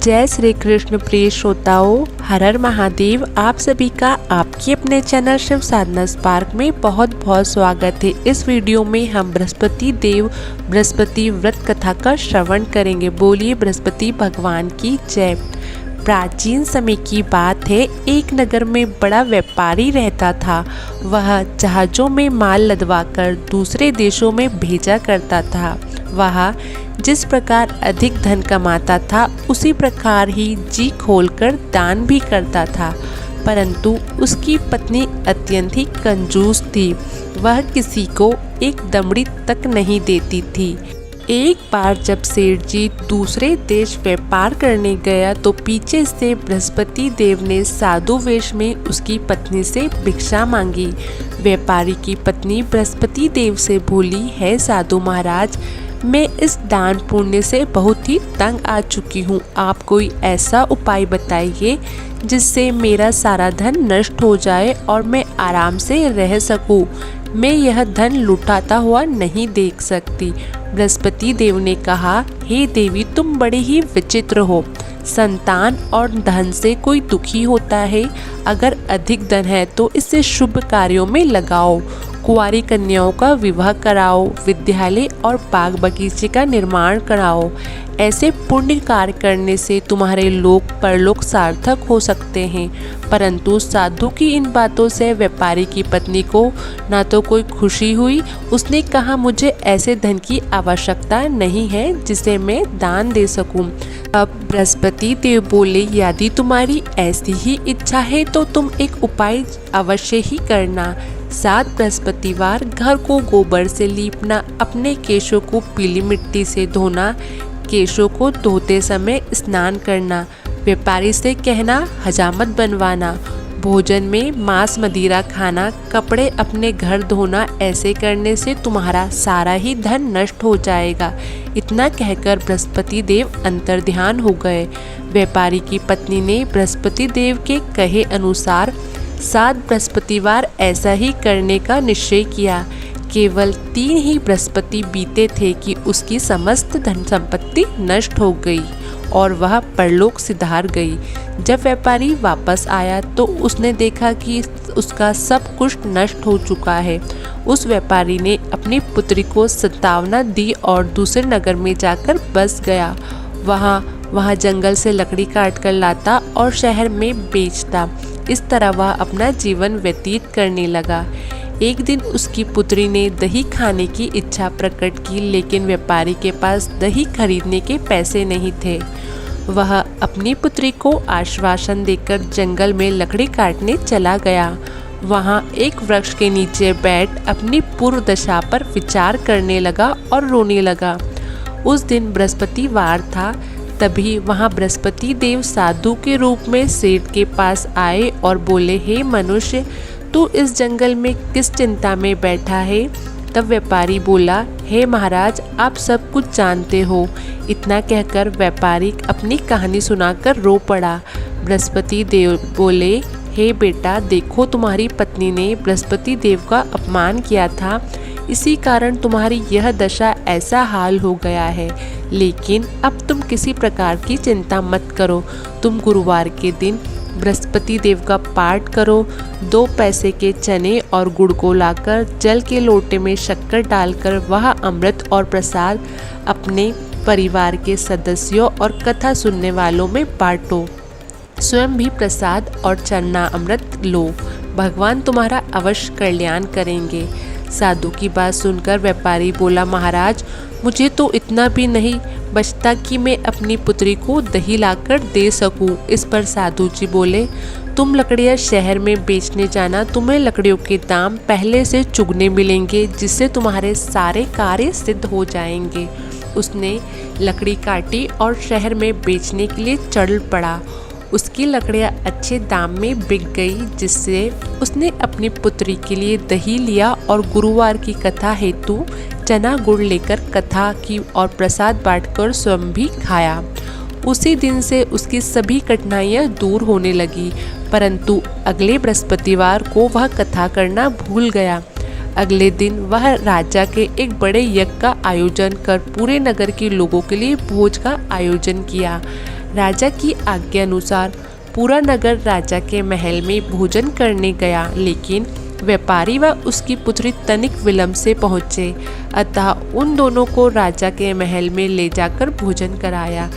जय श्री कृष्ण प्रिय श्रोताओं, हर हर महादेव। आप सभी का आपके अपने चैनल शिव साधना स्पार्क में बहुत बहुत स्वागत है। इस वीडियो में हम बृहस्पति व्रत कथा का श्रवण करेंगे। बोलिए बृहस्पति भगवान की जय। प्राचीन समय की बात है, एक नगर में बड़ा व्यापारी रहता था। वह जहाज़ों में माल लदवाकर दूसरे देशों में भेजा करता था। वह जिस प्रकार अधिक धन कमाता था, उसी प्रकार ही जी खोलकर दान भी करता था। परंतु उसकी पत्नी अत्यंत ही कंजूस थी। वह किसी को एक दमड़ी तक नहीं देती थी। एक बार जब सेठ जी दूसरे देश व्यापार करने गया तो पीछे से बृहस्पति देव ने साधु वेश में उसकी पत्नी से भिक्षा मांगी। व्यापारी की पत्नी बृहस्पति देव से बोली, है साधु महाराज, मैं इस दान पुण्य से बहुत ही तंग आ चुकी हूँ। आप कोई ऐसा उपाय बताइए जिससे मेरा सारा धन नष्ट हो जाए और मैं आराम से रह सकूँ। मैं यह धन लुटाता हुआ नहीं देख सकती। बृहस्पति देव ने कहा, हे देवी, तुम बड़े ही विचित्र हो। संतान और धन से कोई दुखी होता है। अगर अधिक धन है तो इसे शुभ कार्यों में लगाओ। कुंवारी कन्याओं का विवाह कराओ, विद्यालय और बाग बगीचे का निर्माण कराओ। ऐसे पुण्य कार्य करने से तुम्हारे लोक परलोक सार्थक हो सकते हैं। परंतु साधु की इन बातों से व्यापारी की पत्नी को ना तो कोई खुशी हुई। उसने कहा, मुझे ऐसे धन की आवश्यकता नहीं है जिसे मैं दान दे सकूं। अब बृहस्पति देव बोले, यदि तुम्हारी ऐसी ही इच्छा है तो तुम एक उपाय अवश्य ही करना। 7 बृहस्पतिवार घर को गोबर से लीपना, अपने केशों को पीली मिट्टी से धोना, केशों को धोते समय स्नान करना, व्यापारी से कहना हजामत बनवाना, भोजन में मांस मदिरा खाना, कपड़े अपने घर धोना। ऐसे करने से तुम्हारा सारा ही धन नष्ट हो जाएगा। इतना कहकर बृहस्पति देव अंतर्ध्यान हो गए। व्यापारी की पत्नी ने बृहस्पति देव के कहे अनुसार 7 बृहस्पतिवार ऐसा ही करने का निश्चय किया। केवल 3 ही बृहस्पति बीते थे कि उसकी समस्त धन संपत्ति नष्ट हो गई और वह परलोक सिधार गई। जब व्यापारी वापस आया तो उसने देखा कि उसका सब कुछ नष्ट हो चुका है। उस व्यापारी ने अपनी पुत्री को संतावना दी और दूसरे नगर में जाकर बस गया। वहाँ जंगल से लकड़ी काट कर लाता और शहर में बेचता। इस तरह वह अपना जीवन व्यतीत करने लगा। एक दिन उसकी पुत्री ने दही खाने की इच्छा प्रकट की, लेकिन व्यापारी के पास दही खरीदने के पैसे नहीं थे। वह अपनी पुत्री को आश्वासन देकर जंगल में लकड़ी काटने चला गया। वहाँ एक वृक्ष के नीचे बैठ अपनी पूर्व दशा पर विचार करने लगा और रोने लगा। उस दिन बृहस्पतिवार था। तभी वहाँ बृहस्पति देव साधु के रूप में सेठ के पास आए और बोले, हे मनुष्य, तू इस जंगल में किस चिंता में बैठा है? तब व्यापारी बोला, हे महाराज, आप सब कुछ जानते हो। इतना कहकर व्यापारी अपनी कहानी सुनाकर रो पड़ा। बृहस्पति देव बोले, हे बेटा, देखो, तुम्हारी पत्नी ने बृहस्पति देव का अपमान किया था। इसी कारण तुम्हारी यह दशा, ऐसा हाल हो गया है। लेकिन अब तुम किसी प्रकार की चिंता मत करो। तुम गुरुवार के दिन बृहस्पति देव का पाठ करो। 2 पैसे के चने और गुड़ को लाकर जल के लोटे में शक्कर डालकर वह अमृत और प्रसाद अपने परिवार के सदस्यों और कथा सुनने वालों में बांटो। स्वयं भी प्रसाद और चन्ना अमृत लो। भगवान तुम्हारा अवश्य कल्याण करेंगे। साधु की बात सुनकर व्यापारी बोला, महाराज, मुझे तो इतना भी नहीं बचता कि मैं अपनी पुत्री को दही लाकर दे सकूं। इस पर साधु जी बोले, तुम लकड़ियां शहर में बेचने जाना। तुम्हें लकड़ियों के दाम पहले से चुगने मिलेंगे, जिससे तुम्हारे सारे कार्य सिद्ध हो जाएंगे। उसने लकड़ी काटी और शहर में बेचने के लिए चल पड़ा। उसकी लकड़ियाँ अच्छे दाम में बिक गई, जिससे उसने अपनी पुत्री के लिए दही लिया और गुरुवार की कथा हेतु चना गुड़ लेकर कथा की और प्रसाद बांटकर स्वयं भी खाया। उसी दिन से उसकी सभी कठिनाइयाँ दूर होने लगी। परंतु अगले बृहस्पतिवार को वह कथा करना भूल गया। अगले दिन वह राजा के एक बड़े यज्ञ का आयोजन कर पूरे नगर के लोगों के लिए भोज का आयोजन किया। राजा की आज्ञा अनुसार पूरा नगर राजा के महल में भोजन करने गया, लेकिन व्यापारी व उसकी पुत्री तनिक विलंब से पहुँचे। अतः उन दोनों को राजा के महल में ले जाकर भोजन कराया।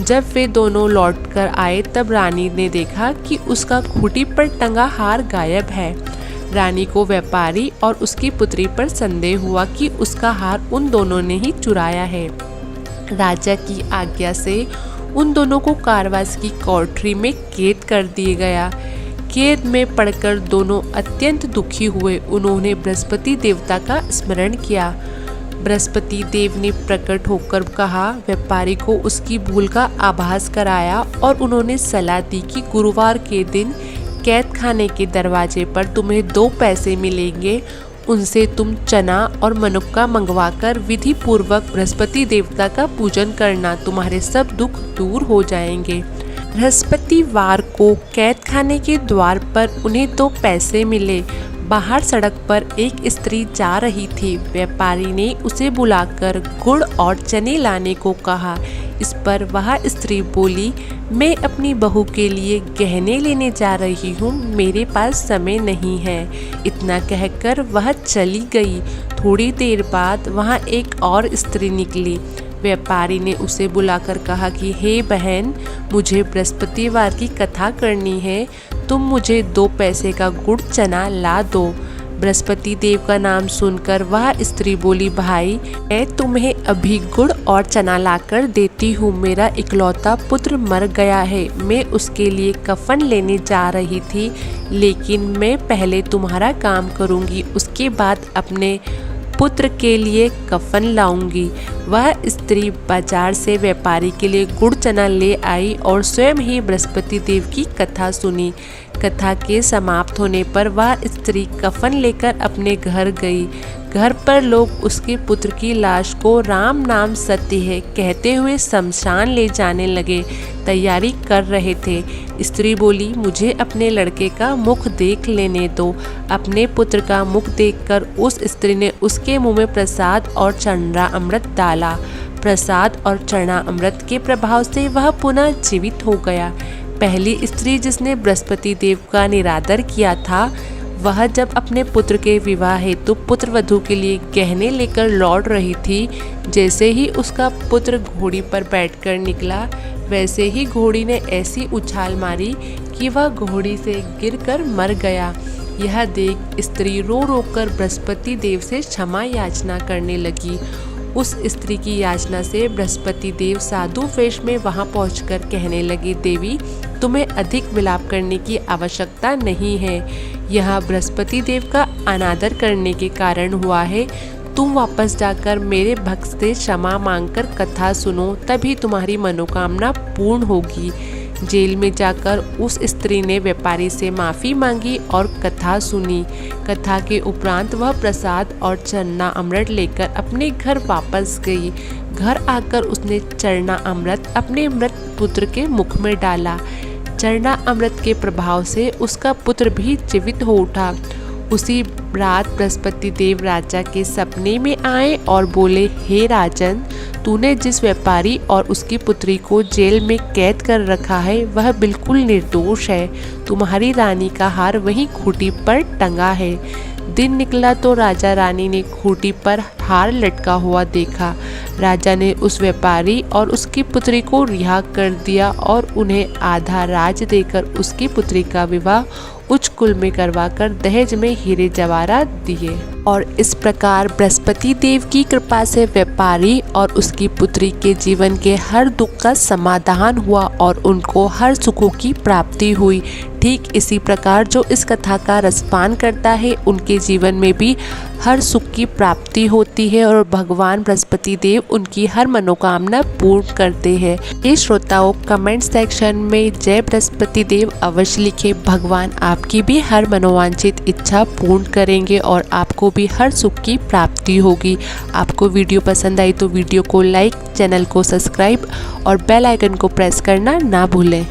जब वे दोनों लौटकर आए तब रानी ने देखा कि उसका खूंटी पर टंगा हार गायब है। रानी को व्यापारी और उसकी पुत्री पर संदेह हुआ कि उसका हार उन दोनों ने ही चुराया है। राजा की आज्ञा से उन दोनों को कारावास की कोठरी में कैद कर दिया गया। कैद में पड़कर दोनों अत्यंत दुखी हुए। उन्होंने बृहस्पति देवता का स्मरण किया। बृहस्पति देव ने प्रकट होकर कहा, व्यापारी को उसकी भूल का आभास कराया और उन्होंने सलाह दी कि गुरुवार के दिन कैद खाने के दरवाजे पर तुम्हें 2 पैसे मिलेंगे। उनसे तुम चना और मनुक्का मंगवाकर विधि पूर्वक बृहस्पति देवता का पूजन करना, तुम्हारे सब दुख दूर हो जाएंगे। बृहस्पतिवार को कैद खाने के द्वार पर उन्हें 2 पैसे मिले। बाहर सड़क पर एक स्त्री जा रही थी। व्यापारी ने उसे बुलाकर गुड़ और चने लाने को कहा। इस पर वह स्त्री बोली, मैं अपनी बहू के लिए गहने लेने जा रही हूँ, मेरे पास समय नहीं है। इतना कहकर वह चली गई। थोड़ी देर बाद वहाँ एक और स्त्री निकली। व्यापारी ने उसे बुलाकर कहा कि हे बहन, मुझे बृहस्पतिवार की कथा करनी है, तुम मुझे 2 पैसे का गुड़ चना ला दो। बृहस्पति देव का नाम सुनकर वह स्त्री बोली, भाई मैं तुम्हें अभी गुड़ और चना लाकर देती हूँ। मेरा इकलौता पुत्र मर गया है, मैं उसके लिए कफन लेने जा रही थी, लेकिन मैं पहले तुम्हारा काम करूँगी, उसके बाद अपने पुत्र के लिए कफन लाऊंगी। वह स्त्री बाजार से व्यापारी के लिए गुड़ चना ले आई और स्वयं ही बृहस्पति देव की कथा सुनी। कथा के समाप्त होने पर वह स्त्री कफन लेकर अपने घर गई। घर पर लोग उसके पुत्र की लाश को राम नाम सत्य है कहते हुए शमशान ले जाने लगे, तैयारी कर रहे थे। स्त्री बोली, मुझे अपने लड़के का मुख देख लेने दो। अपने पुत्र का मुख देखकर उस स्त्री ने उसके मुंह में प्रसाद और चरना अमृत डाला। प्रसाद और चरना अमृत के प्रभाव से वह पुनः जीवित हो गया। पहली स्त्री जिसने बृहस्पति देव का निरादर किया था, वह जब अपने पुत्र के विवाह हेतु पुत्र वधू के लिए गहने लेकर लौट रही थी, जैसे ही उसका पुत्र घोड़ी पर बैठकर निकला, वैसे ही घोड़ी ने ऐसी उछाल मारी कि वह घोड़ी से गिरकर मर गया। यह देख स्त्री रो रो कर बृहस्पति देव से क्षमा याचना करने लगी। उस स्त्री की याचना से बृहस्पति देव साधु वेश में वहां पहुंचकर कहने लगे, देवी तुम्हें अधिक विलाप करने की आवश्यकता नहीं है। यह बृहस्पति देव का अनादर करने के कारण हुआ है। तुम वापस जाकर मेरे भक्त से क्षमा मांगकर कथा सुनो, तभी तुम्हारी मनोकामना पूर्ण होगी। जेल में जाकर उस स्त्री ने व्यापारी से माफ़ी मांगी और कथा सुनी। कथा के उपरांत वह प्रसाद और चरना अमृत लेकर अपने घर वापस गई। घर आकर उसने चरना अमृत अपने मृत पुत्र के मुख में डाला। चरना अमृत के प्रभाव से उसका पुत्र भी जीवित हो उठा। उसी रात बृहस्पति देव राजा के सपने में आए और बोले, हे राजन, तूने जिस व्यापारी और उसकी पुत्री को जेल में कैद कर रखा है वह बिल्कुल निर्दोष है। तुम्हारी रानी का हार वहीं खूंटी पर टंगा है। दिन निकला तो राजा रानी ने खूंटी पर हार लटका हुआ देखा। राजा ने उस व्यापारी और उसकी पुत्री को रिहा कर दिया और उन्हें आधा राज देकर उसकी पुत्री का विवाह उच्च कुल में करवाकर दहेज में हीरे जवाहरात दिए। और इस प्रकार बृहस्पति देव की कृपा से व्यापारी और उसकी पुत्री के जीवन के हर दुख का समाधान हुआ और उनको हर सुखों की प्राप्ति हुई। ठीक इसी प्रकार जो इस कथा का रसपान करता है उनके जीवन में भी हर सुख की प्राप्ति होती है और भगवान बृहस्पति देव उनकी हर मनोकामना पूर्ण करते हैं। ये श्रोताओं कमेंट सेक्शन में जय बृहस्पति देव अवश्य लिखे। भगवान आपकी भी हर मनोवांछित इच्छा पूर्ण करेंगे और आपको भी हर सुख की प्राप्ति होगी। आपको वीडियो पसंद आई तो वीडियो को लाइक, चैनल को सब्सक्राइब और बेल आइकन को प्रेस करना ना भूलें।